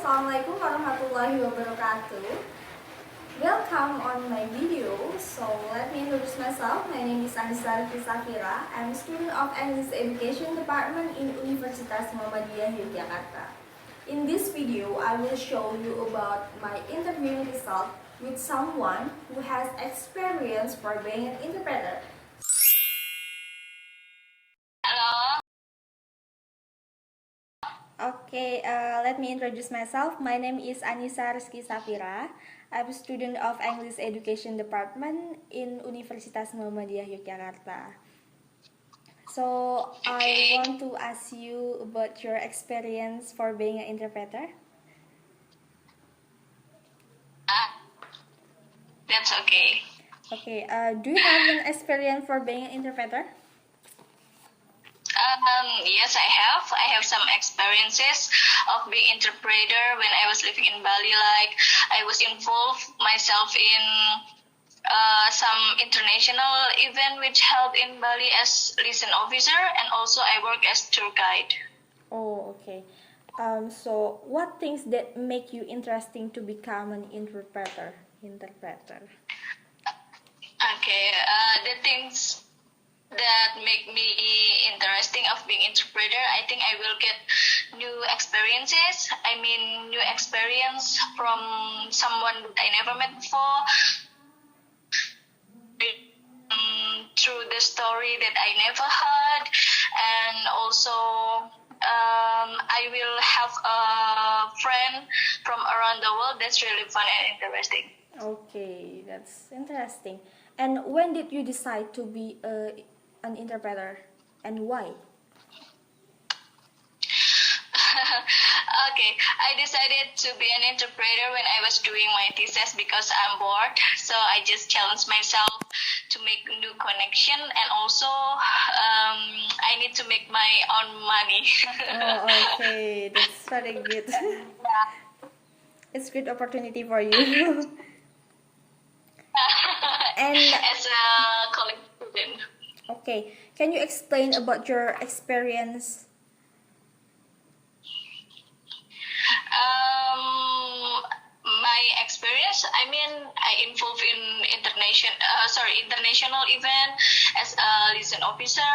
Assalamualaikum warahmatullahi wabarakatuh. Welcome on my video. So let me introduce myself. My name is Annisa Rizki Shafira. I'm a student of English Education Department in Universitas Muhammadiyah Yogyakarta. In this video, I will show you about my interview result with someone who has experience for being an interpreter. Okay, let me introduce myself. My name is Annisa Rizki Shafira. I'm a student of English Education Department in Universitas Muhammadiyah Yogyakarta. So, I want to ask you about your experience for being an interpreter. That's okay. Okay, do you have an experience for being an interpreter? Yes, I have. I have some experiences of being interpreter when I was living in Bali. Like I was involved myself in some international event which held in Bali as liaison officer, and also I work as tour guide. Oh, okay. So what things that make you interesting to become an interpreter? Okay, the things that make me interesting of being interpreter, I think I will get new experiences. I mean, new experience from someone that I never met before. Through the story that I never heard, and also I will have a friend from around the world. That's really fun and interesting. Okay, that's interesting. And when did you decide to be an interpreter, and why? Okay, I decided to be an interpreter when I was doing my thesis because I'm bored. So I just challenged myself to make new connection, and also I need to make my own money. Oh, okay, that's very good. It's a good opportunity for you. And as a college student. Okay, can you explain about your experience? My experience, I mean, I involved in international event as a liaison officer,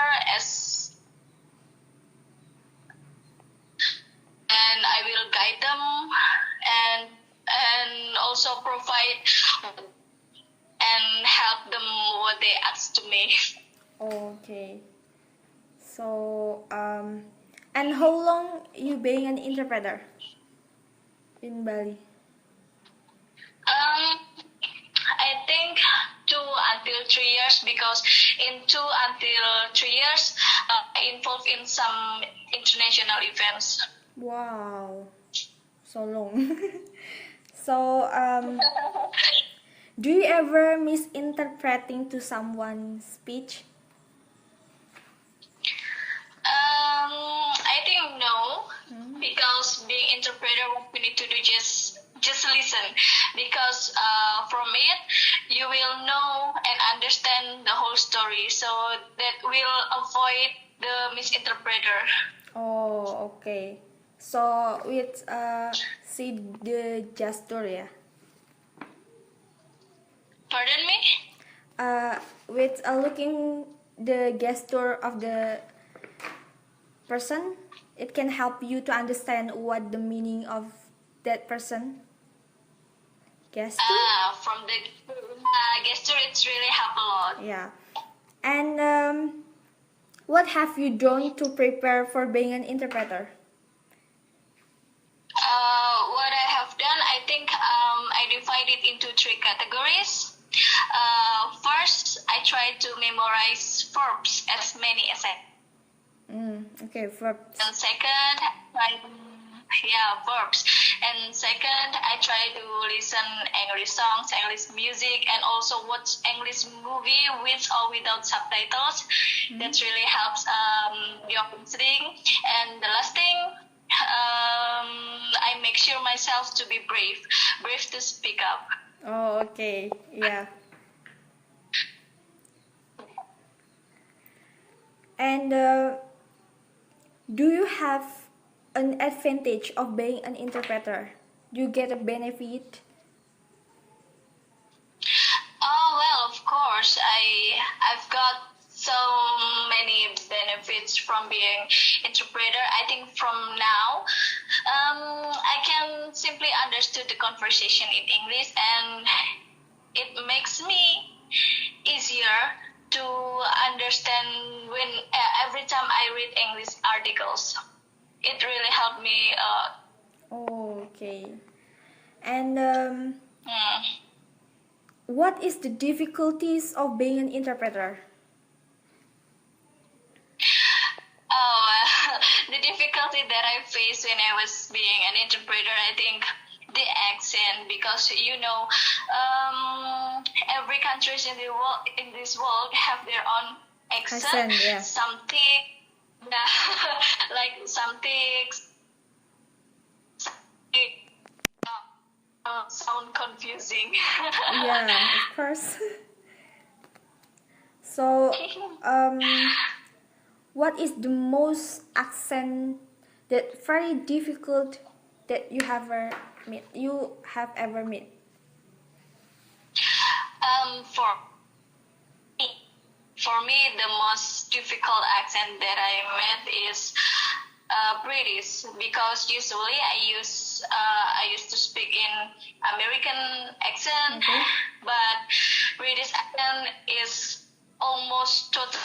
and I will guide them and also provide and help them what they ask to me. Okay. So, and how long you being an interpreter in Bali? I think 2 until 3 years, because in 2 until 3 years, I involved in some international events. Wow, so long. So, do you ever misinterpreting to someone's speech? I think no, because being interpreter, what we need to do just listen, because from it you will know and understand the whole story, so that will avoid the misinterpreter. Oh, okay. So with see the gesture, yeah. Pardon me? With looking the gesture of the person, it can help you to understand what the meaning of that person. Gesture? From the gesture, it's really help a lot. Yeah. And what have you done to prepare for being an interpreter? What I have done, I think I divide it into 3 categories. First, I try to memorize verbs as many as I. Okay, verbs. And second, verbs. And second, I try to listen English songs, English music, and also watch English movie with or without subtitles. That really helps your listening. And the last thing, I make sure myself to be brave to speak up. Oh, okay, yeah. And do you have an advantage of being an interpreter? you get a benefit? Oh well, of course. I've got so many benefits from being interpreter. I think from now, I can simply understand the conversation in English, and it makes me easier to understand when every time I read English articles. It really helped me. Okay. And Mm. what is the difficulties of being an interpreter? Oh, the difficulty that I faced when I was being an interpreter, I think the accent, because every country in this world have their own accent. Accent, yeah. Something, like something sound confusing. Yeah, of course. So, what is the most accent that very difficult that you have ever met? For me, the most difficult accent that I met is British, because usually I used to speak in American accent, Okay. but British accent is almost totally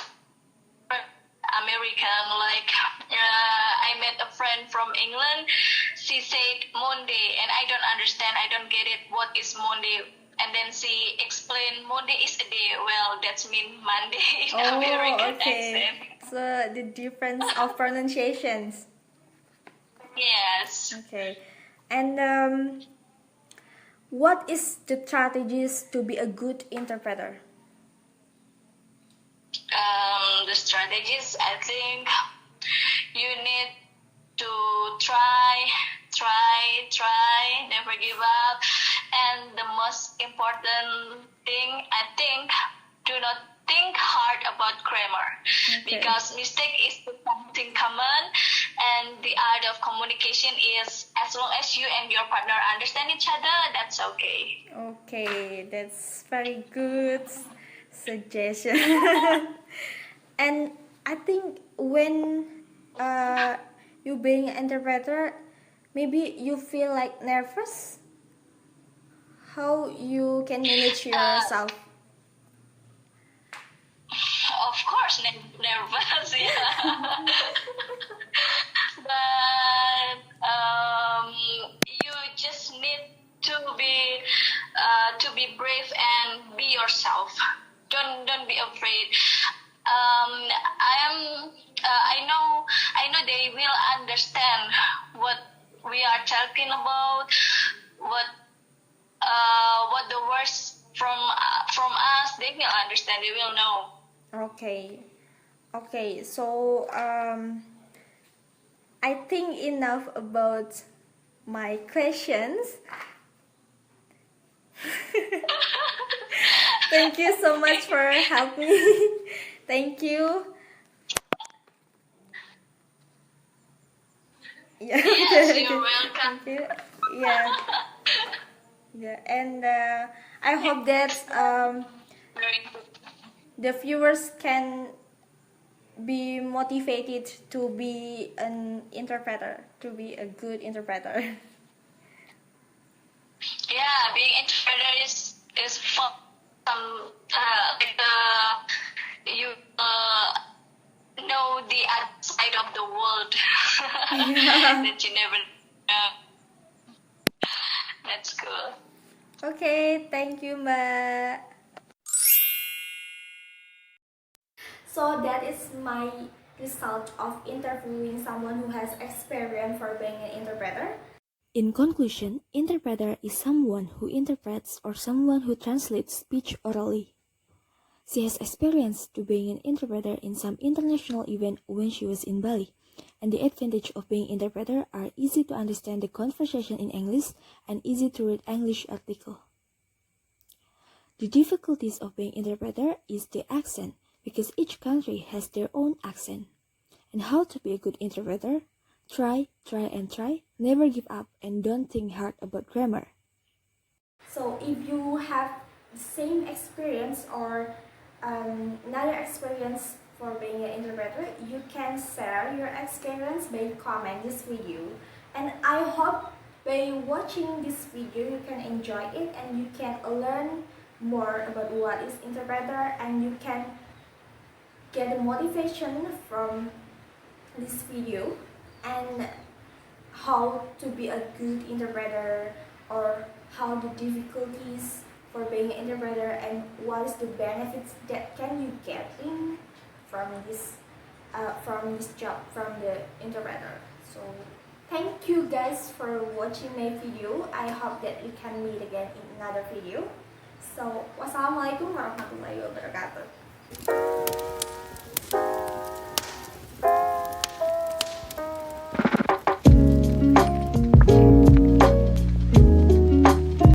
American. Like I met a friend from England. She said Monday, and I don't understand. I don't get it. What is Monday? And then she explained Monday is a day. Well, that's mean Monday in American okay. accent. So the difference of pronunciations. Yes. Okay. And what is the strategies to be a good interpreter? The strategies, I think you need to try, never give up. And the most important thing, I think, do not think hard about grammar. Okay. Because mistake is something common, and the art of communication is, as long as you and your partner understand each other, that's okay. Okay, that's very good suggestion. And I think when you being an interpreter, maybe you feel like nervous. How you can manage yourself? Of course, nervous, yeah. But you just need to be brave and be yourself. Don't be afraid. I know they will understand what we are talking about. What the words from us, they will understand. They will know. Okay. So I think enough about my questions. Thank you so much for helping me. Thank you. Yeah. Yes, you're welcome. Thank you. Yeah. Yeah. And I hope that Very good. the viewers can be motivated to be an interpreter, to be a good interpreter. Yeah, being interpreter is fun. You know the other side of the world Yeah. that you never know. That's cool. Okay, thank you, Mbak. So that is my result of interviewing someone who has experience for being an interpreter. In conclusion, interpreter is someone who interprets or someone who translates speech orally. She has experience to being an interpreter in some international event when she was in Bali, and the advantage of being interpreter are easy to understand the conversation in English and easy to read English article. The difficulties of being interpreter is the accent, because each country has their own accent. And how to be a good interpreter? Try, and try, never give up, and don't think hard about grammar. So if you have the same experience or another experience for being an interpreter, you can share your experience by comment this video. And I hope by watching this video you can enjoy it and you can learn more about what is interpreter, and you can get the motivation from this video and how to be a good interpreter, or how the difficulties for being an interpreter, and what is the benefits that can you get in from this job, from the interpreter. So thank you guys for watching my video. I hope that we can meet again in another video. So wassalamualaikum warahmatullahi wabarakatuh.